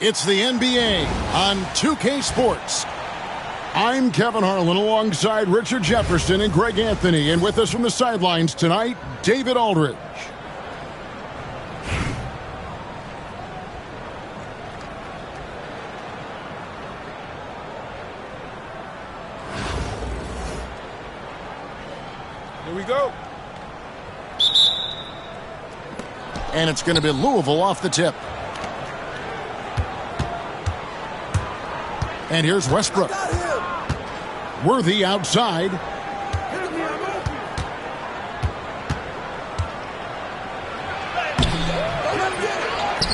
It's the NBA on 2K Sports. I'm Kevin Harlan alongside Richard Jefferson and Greg Anthony. And with us from the sidelines tonight, David Aldridge. Here we go. And it's going to be Louisville off the tip. And here's Westbrook. Worthy outside.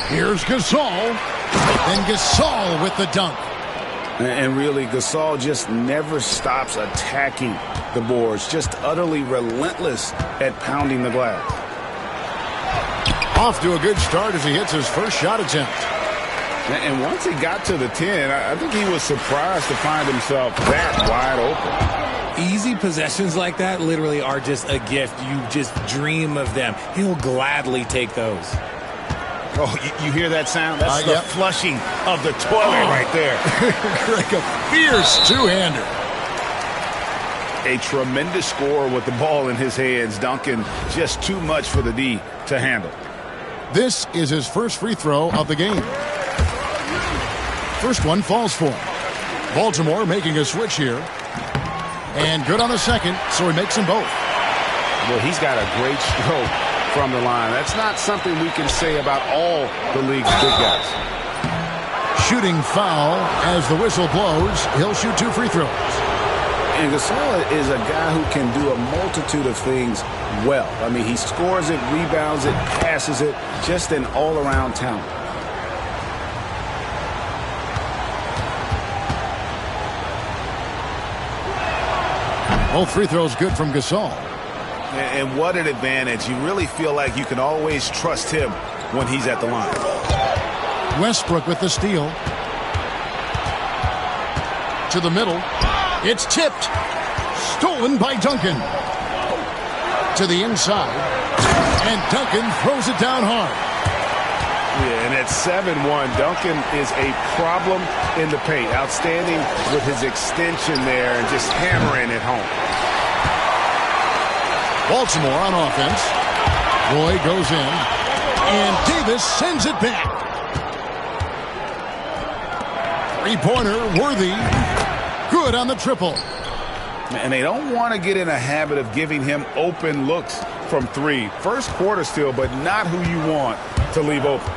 Here's Gasol. And Gasol with the dunk. And really, Gasol just never stops attacking the boards. Just utterly relentless at pounding the glass. Off to a good start as he hits his first shot attempt. And once he got to the 10, I think he was surprised to find himself that wide open. Easy possessions like that literally are just a gift. You just dream of them. He'll gladly take those. Oh, you hear that sound? That's the flushing of the toilet right there. Like a fierce two-hander. A tremendous score with the ball in his hands. Duncan just too much for the D to handle. This is his first free throw of the game. First one falls for him. Baltimore making a switch here. And good on the second, so he makes them both. Well, he's got a great stroke from the line. That's not something we can say about all the league's big guys. Shooting foul as the whistle blows. He'll shoot 2 free throws. And Gasol is a guy who can do a multitude of things well. I mean, he scores it, rebounds it, passes it, just an all-around talent. Both free throws good from Gasol. And what an advantage. You really feel like you can always trust him when he's at the line. Westbrook with the steal. To the middle. It's tipped. Stolen by Duncan. To the inside. And Duncan throws it down hard. Yeah, and at 7-1, Duncan is a problem in the paint. Outstanding with his extension there and just hammering it home. Baltimore on offense. Roy goes in. And Davis sends it back. Three-pointer, Worthy. Good on the triple. And they don't want to get in a habit of giving him open looks from 3. First quarter still, but not who you want to leave open.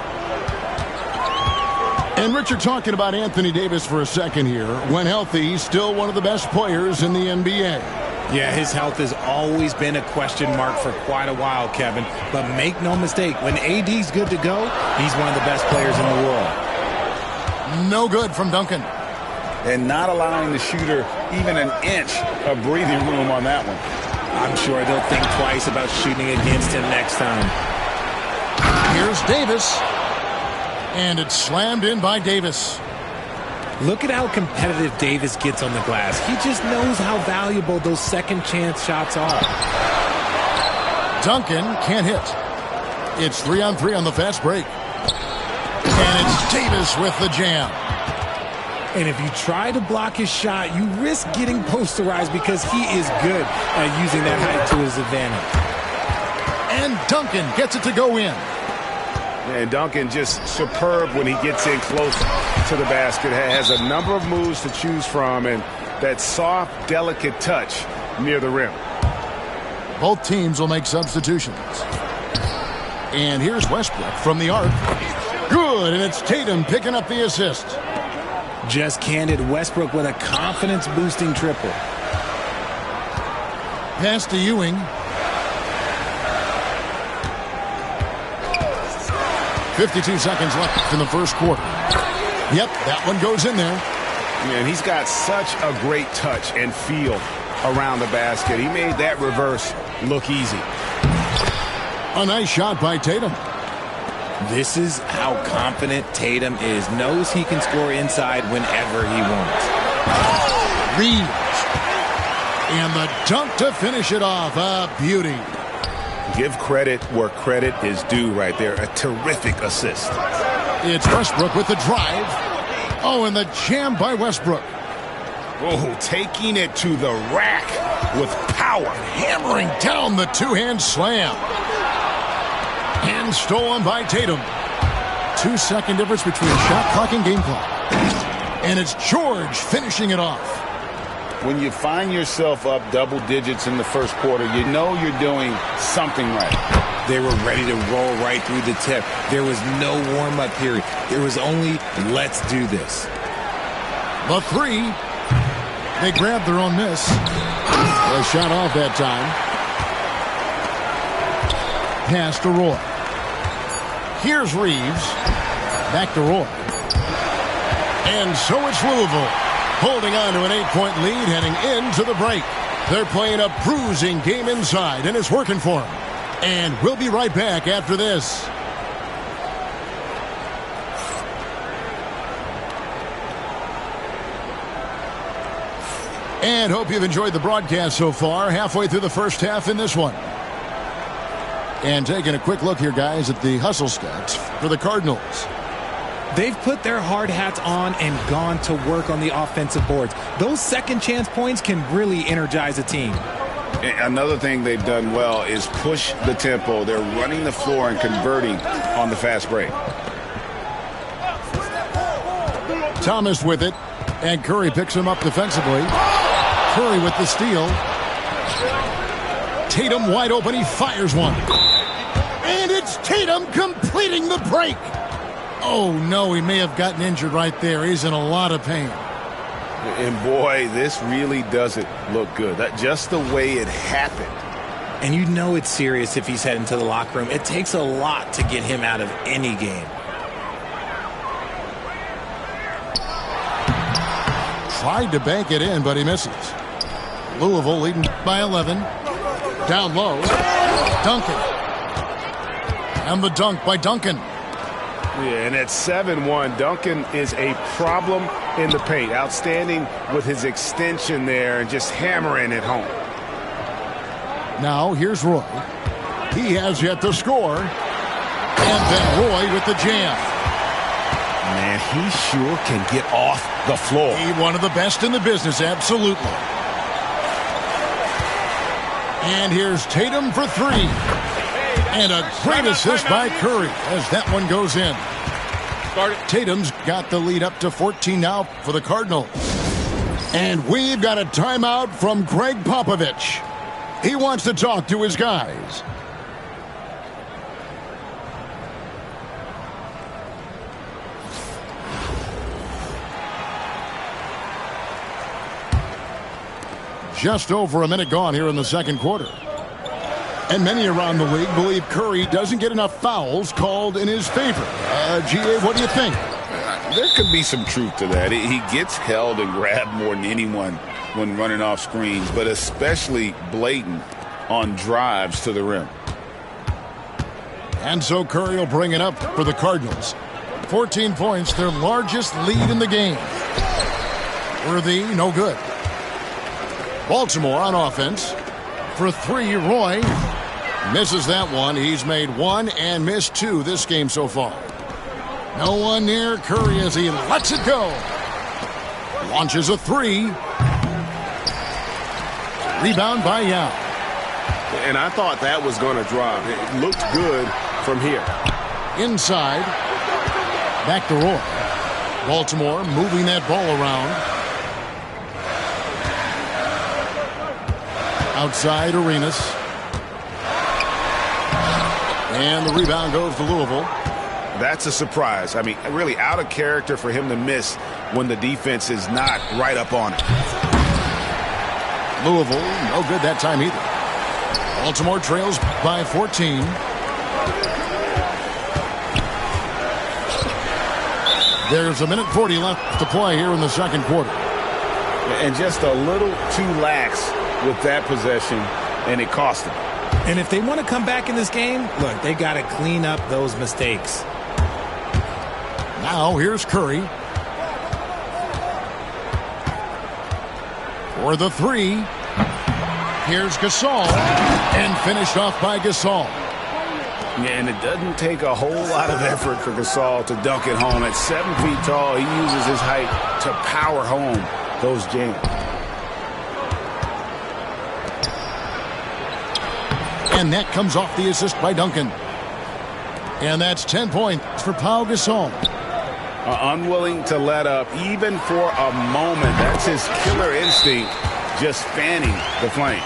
And Richard, talking about Anthony Davis for a second here. When healthy, he's still one of the best players in the NBA. Yeah, his health has always been a question mark for quite a while, Kevin. But make no mistake, when AD's good to go, he's one of the best players in the world. No good from Duncan. And not allowing the shooter even an inch of breathing room on that one. I'm sure they'll think twice about shooting against him next time. Here's Davis. And it's slammed in by Davis. Look at how competitive Davis gets on the glass. He just knows how valuable those second chance shots are. Duncan can't hit. It's 3-on-3 on the fast break. And it's Davis with the jam. And if you try to block his shot, you risk getting posterized because he is good at using that height to his advantage. And Duncan gets it to go in. And Duncan just superb when he gets in close to the basket. Has a number of moves to choose from and that soft, delicate touch near the rim. Both teams will make substitutions. And here's Westbrook from the arc. Good, and it's Tatum picking up the assist. Just candid Westbrook with a confidence-boosting triple. Pass to Ewing. 52 seconds left in the first quarter. Yep, that one goes in there. And he's got such a great touch and feel around the basket. He made that reverse look easy. A nice shot by Tatum. This is how confident Tatum is. Knows he can score inside whenever he wants. Reeves. And the dunk to finish it off. A beauty. Give credit where credit is due right there. A terrific assist. It's Westbrook with the drive. Oh, and the jam by Westbrook. Oh, taking it to the rack with power. Hammering down the two-hand slam. And stolen by Tatum. 2-second difference between shot clock and game clock. And it's George finishing it off. When you find yourself up double digits in the first quarter, you know you're doing something right. They were ready to roll right through the tip. There was no warm-up period. There was only, let's do this. The three. They grabbed their own miss. They shot off that time. Pass to Roy. Here's Reeves. Back to Roy. And so it's Louisville, holding on to an 8-point lead heading into the break. They're playing a bruising game inside, and it's working for them. And we'll be right back after this. And hope you've enjoyed the broadcast so far. Halfway through the first half in this one. And taking a quick look here, guys, at the hustle stats for the Cardinals. They've put their hard hats on and gone to work on the offensive boards. Those second chance points can really energize a team. Another thing they've done well is push the tempo. They're running the floor and converting on the fast break. Thomas with it, and Curry picks him up defensively. Curry with the steal. Tatum wide open, he fires one. And it's Tatum completing the break. Oh, no, he may have gotten injured right there. He's in a lot of pain. And, boy, this really doesn't look good. Just the way it happened. And you know it's serious if he's heading to the locker room. It takes a lot to get him out of any game. Tried to bank it in, but he misses. Louisville leading by 11. Down low. Duncan. And the dunk by Duncan. Yeah, and at 7-1, Duncan is a problem in the paint. Outstanding with his extension there and just hammering it home. Now here's Roy. He has yet to score. And then Roy with the jam. Man, he sure can get off the floor. He one of the best in the business, absolutely. And here's Tatum for three. And a great assist by Curry as that one goes in. Tatum's got the lead up to 14 now for the Cardinals. And we've got a timeout from Greg Popovich. He wants to talk to his guys. Just over a minute gone here in the second quarter. And many around the league believe Curry doesn't get enough fouls called in his favor. G.A., what do you think? There could be some truth to that. He gets held and grabbed more than anyone when running off screens, but especially blatant on drives to the rim. And so Curry will bring it up for the Cardinals. 14 points, their largest lead in the game. Worthy, no good. Baltimore on offense. For three, Roy misses that one. He's made one and missed two this game so far. No one near Curry as he lets it go. Launches a three. Rebound by Yao. And I thought that was going to drop. It looked good from here. Inside. Back to Roy. Baltimore moving that ball around. Outside Arenas. And the rebound goes to Louisville. That's a surprise. I mean, really out of character for him to miss when the defense is not right up on it. Louisville, no good that time either. Baltimore trails by 14. There's a minute 40 left to play here in the second quarter. And just a little too lax with that possession, and it cost them. And if they want to come back in this game, look, they got to clean up those mistakes. Now here's Curry. For the three. Here's Gasol. And finished off by Gasol. Yeah, and it doesn't take a whole lot of effort for Gasol to dunk it home. At 7 feet tall, he uses his height to power home those jams. And that comes off the assist by Duncan. And that's 10 points for Pau Gasol. Unwilling to let up even for a moment. That's his killer instinct, just fanning the flame.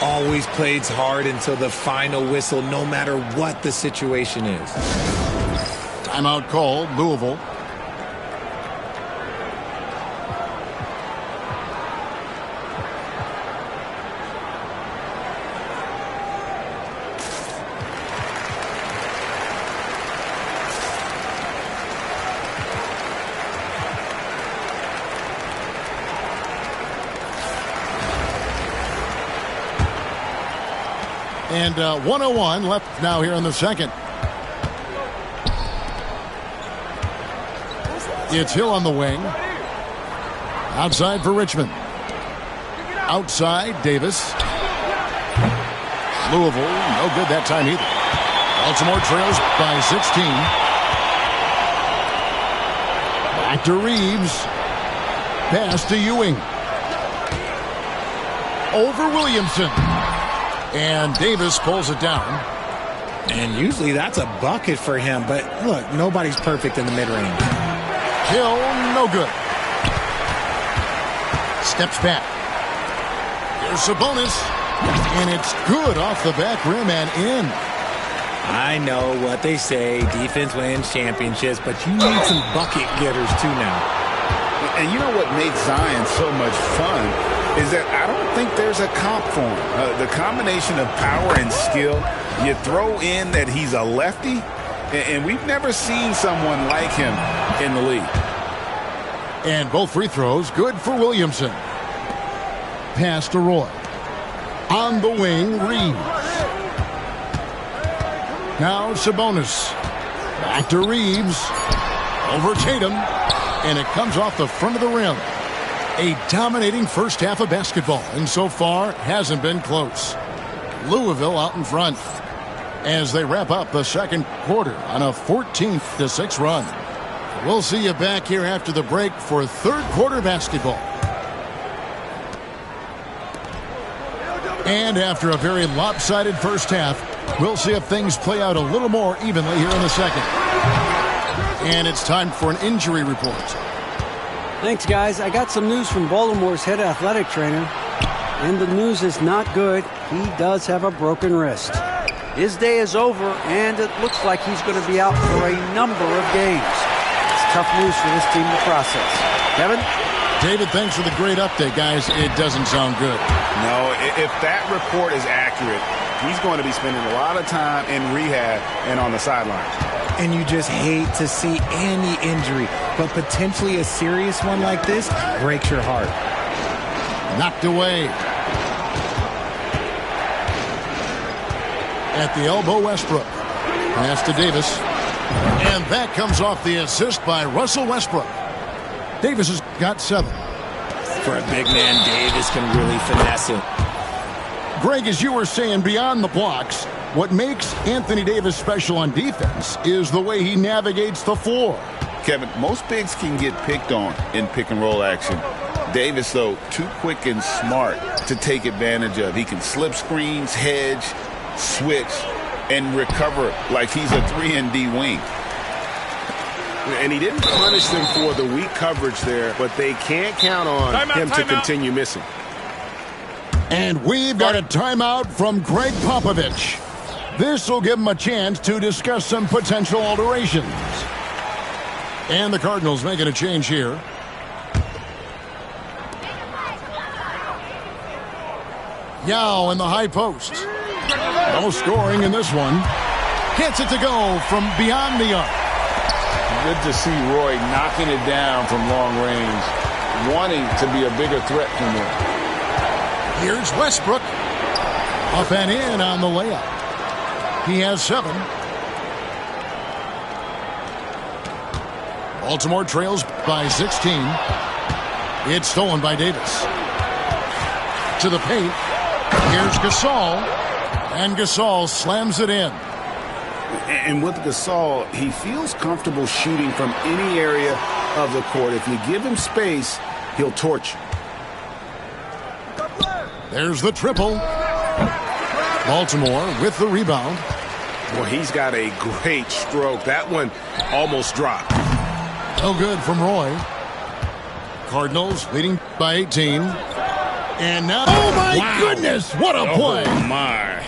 Always plays hard until the final whistle, no matter what the situation is. Timeout called, Louisville. And 1:01 left now here in the second. It's Hill on the wing. Outside for Richmond. Outside, Davis. Louisville, no good that time either. Baltimore trails by 16. Back to Reeves. Pass to Ewing. Over Williamson. And Davis pulls it down. And usually that's a bucket for him. But look, nobody's perfect in the mid-range. Hill, no good. Steps back. Here's Sabonis. And it's good off the back rim and in. I know what they say, defense wins championships, but you need some bucket getters too now. And you know what makes Zion so much fun is that I don't think there's a comp for him. The combination of power and skill, you throw in that he's a lefty, and we've never seen someone like him in the league. And both free throws good for Williamson. Pass to Roy. On the wing, Reeves. Now Sabonis. Back to Reeves. Over Tatum. And it comes off the front of the rim. A dominating first half of basketball, and so far hasn't been close. Louisville out in front as they wrap up the second quarter on a 14-6 run. We'll see you back here after the break for third quarter basketball. And after a very lopsided first half, we'll see if things play out a little more evenly here in the second. And it's time for an injury report. Thanks, guys. I got some news from Baltimore's head athletic trainer, and the news is not good. He does have a broken wrist. His day is over, and it looks like he's going to be out for a number of games. It's tough news for this team to process. Kevin? David, thanks for the great update, guys. It doesn't sound good. No, if that report is accurate, he's going to be spending a lot of time in rehab and on the sideline. And you just hate to see any injury, but potentially a serious one like this breaks your heart. Knocked away. At the elbow, Westbrook. Pass to Davis. And that comes off the assist by Russell Westbrook. Davis has got 7. For a big man, Davis can really finesse it. Greg, as you were saying, beyond the blocks, what makes Anthony Davis special on defense is the way he navigates the floor. Kevin, most bigs can get picked on in pick-and-roll action. Davis, though, too quick and smart to take advantage of. He can slip screens, hedge, switch, and recover like he's a 3-and-D wing. And he didn't punish them for the weak coverage there, but they can't count on him to continue missing. And we've got a timeout from Greg Popovich. This will give him a chance to discuss some potential alterations. And the Cardinals making a change here. Yao in the high post. No scoring in this one. Gets it to go from beyond the arc. Good to see Roy knocking it down from long range, wanting to be a bigger threat from him. Here's Westbrook. Up and in on the layup. He has 7. Baltimore trails by 16. It's stolen by Davis. To the paint. Here's Gasol. And Gasol slams it in. And with Gasol, he feels comfortable shooting from any area of the court. If you give him space, he'll torch you. There's the triple. Baltimore with the rebound. Well, he's got a great stroke. That one almost dropped. No good from Roy. Cardinals leading by 18. And now, oh my goodness, what a play. Oh my.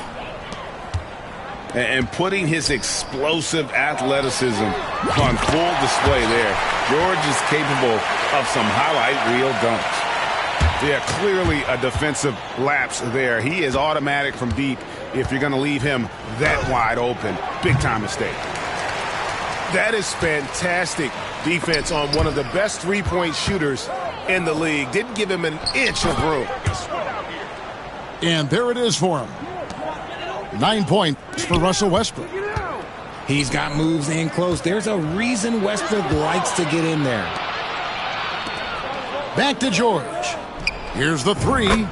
And putting his explosive athleticism on full display there. George is capable of some highlight reel dunks. Yeah, clearly a defensive lapse there. He is automatic from deep if you're going to leave him that wide open. Big time mistake. That is fantastic defense on one of the best three-point shooters in the league. Didn't give him an inch of room. And there it is for him. 9 points for Russell Westbrook. He's got moves in close. There's a reason Westbrook likes to get in there. Back to George. Here's the three.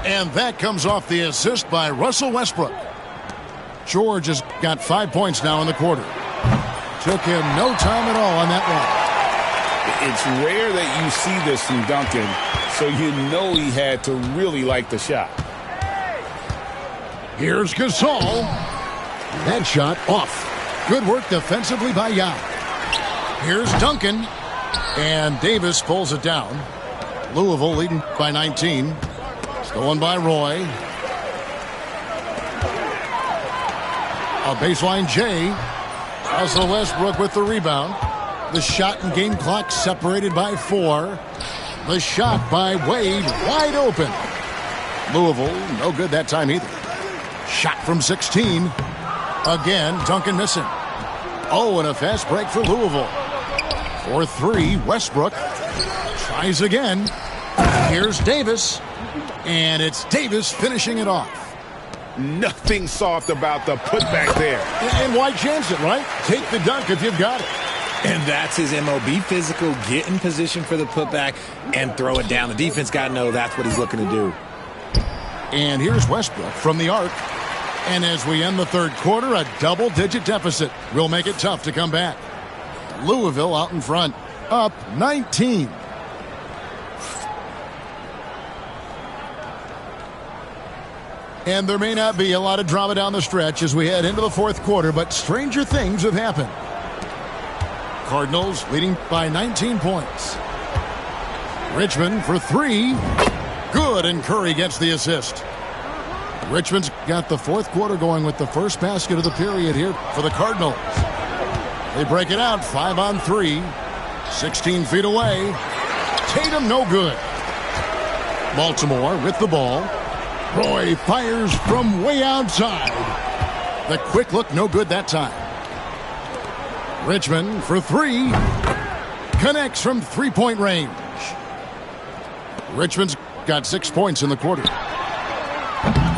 And that comes off the assist by Russell Westbrook. George has got 5 points now in the quarter. Took him no time at all on that one. It's rare that you see this from Duncan, so you know he had to really like the shot. Here's Gasol. That shot off. Good work defensively by Yao. Here's Duncan. And Davis pulls it down. Louisville leading by 19. Stolen by Roy. A baseline J. Russell Westbrook with the rebound. The shot and game clock separated by 4. The shot by Wade wide open. Louisville no good that time either. Shot from 16. Again, Duncan missing. Oh, and a fast break for Louisville. For 3, Westbrook tries again. Here's Davis. And it's Davis finishing it off. Nothing soft about the putback there. And why chance it, right? Take the dunk if you've got it. And that's his MO. Be physical, get in position for the putback, and throw it down. The defense got to know that's what he's looking to do. And here's Westbrook from the arc. And as we end the third quarter, a double-digit deficit will make it tough to come back. Louisville out in front, up 19. And there may not be a lot of drama down the stretch as we head into the fourth quarter, but stranger things have happened. Cardinals leading by 19 points. Richmond for 3. Good, and Curry gets the assist. Richmond's got the fourth quarter going with the first basket of the period here for the Cardinals. They break it out 5 on 3. 16 feet away. Tatum no good. Baltimore with the ball. Roy fires from way outside. The quick look no good that time. Richmond for 3. Connects from three-point range. Richmond's got 6 points in the quarter.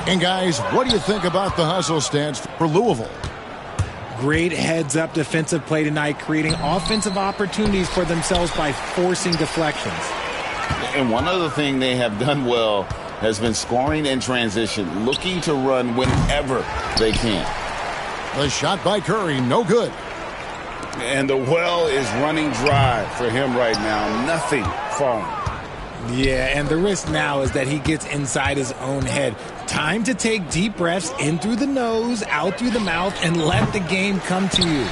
And guys, what do you think about the hustle stance for Louisville? Great heads-up defensive play tonight, creating offensive opportunities for themselves by forcing deflections. And one other thing they have done well has been scoring in transition, looking to run whenever they can. The shot by Curry, no good. And the well is running dry for him right now. Nothing falling. Yeah, and the risk now is that he gets inside his own head. Time to take deep breaths in through the nose, out through the mouth, and let the game come to you.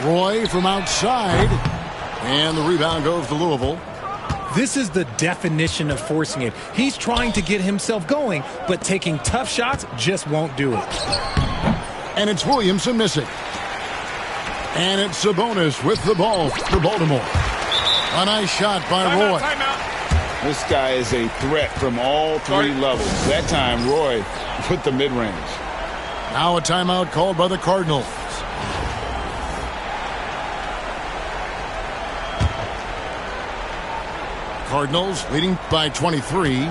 Roy from outside. And the rebound goes to Louisville. This is the definition of forcing it. He's trying to get himself going, but taking tough shots just won't do it. And it's Williamson missing. And it's Sabonis with the ball for Baltimore. A nice shot by Roy. This guy is a threat from all 3 levels. That time, Roy put the mid-range. Now a timeout called by the Cardinals. Cardinals leading by 23.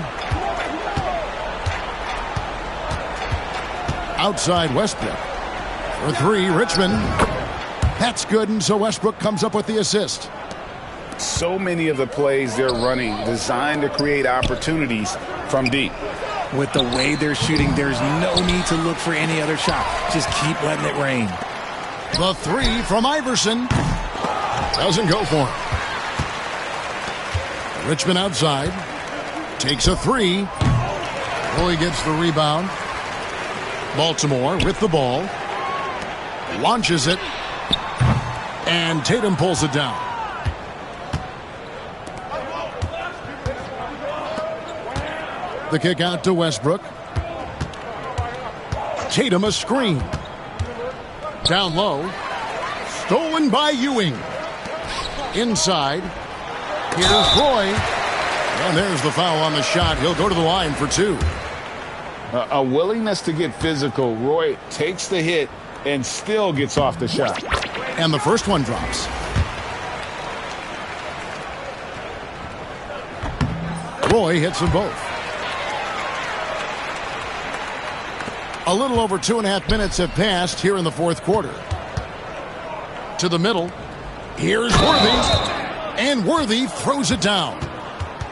Outside Westbrook. For 3, Richmond. That's good, and so Westbrook comes up with the assist. So many of the plays they're running designed to create opportunities from deep. With the way they're shooting, there's no need to look for any other shot. Just keep letting it rain. The three from Iverson. Doesn't go for him. Richmond outside. Takes a three. Roy gets the rebound. Baltimore with the ball. Launches it. And Tatum pulls it down. The kick out to Westbrook. Tatum a screen. Down low. Stolen by Ewing. Inside. Here's Roy. And there's the foul on the shot. He'll go to the line for two. A willingness to get physical. Roy takes the hit and still gets off the shot. And the first one drops. Roy hits them both. A little over 2.5 minutes have passed here in the fourth quarter. To the middle. Here's Worthy. And Worthy throws it down.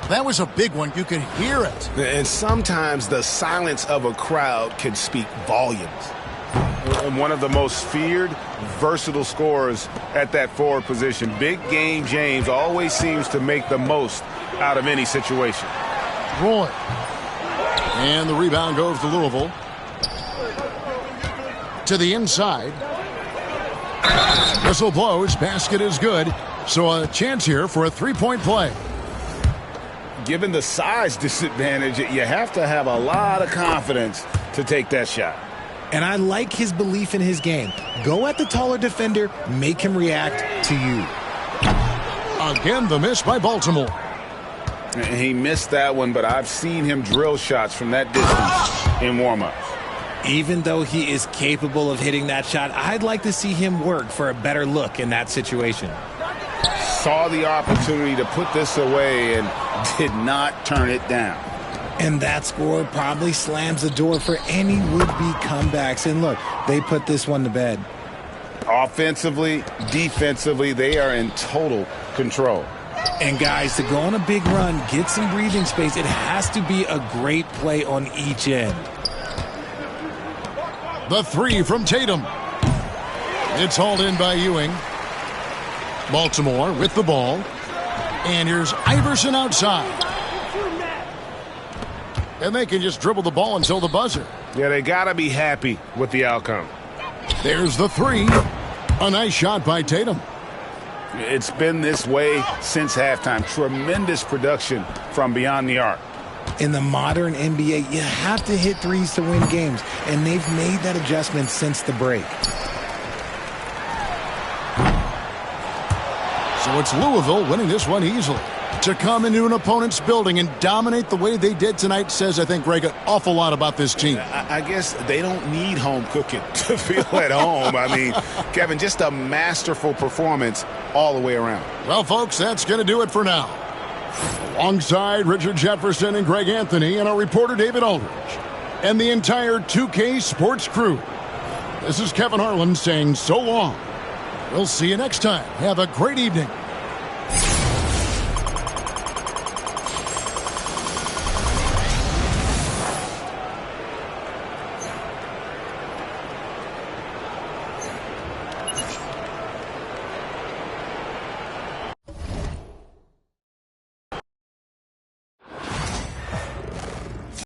That was a big one. You could hear it. And sometimes the silence of a crowd can speak volumes. One of the most feared, versatile scorers at that forward position. Big game James always seems to make the most out of any situation. Roy. And the rebound goes to Louisville. To the inside. Whistle blows. Basket is good. So a chance here for a three-point play. Given the size disadvantage, you have to have a lot of confidence to take that shot. And I like his belief in his game. Go at the taller defender, make him react to you. Again, the miss by Baltimore. He missed that one, but I've seen him drill shots from that distance in warm-ups. Even though he is capable of hitting that shot, I'd like to see him work for a better look in that situation. Saw the opportunity to put this away and did not turn it down. And that score probably slams the door for any would-be comebacks. And look, they put this one to bed. Offensively, defensively, they are in total control. And guys, to go on a big run, get some breathing space, it has to be a great play on each end. The three from Tatum. It's hauled in by Ewing. Baltimore with the ball. And here's Iverson outside. And they can just dribble the ball until the buzzer. Yeah, they got to be happy with the outcome. There's the three. A nice shot by Tatum. It's been this way since halftime. Tremendous production from beyond the arc. In the modern NBA, you have to hit threes to win games, and they've made that adjustment since the break. So it's Louisville winning this one easily. To come into an opponent's building and dominate the way they did tonight says, I think, Greg, an awful lot about this team. I guess they don't need home cooking to feel at home. I mean, Kevin, just a masterful performance all the way around. Well, folks, that's going to do it for now. Alongside Richard Jefferson and Greg Anthony and our reporter David Aldridge and the entire 2K Sports crew, this is Kevin Harlan saying so long. We'll see you next time. Have a great evening.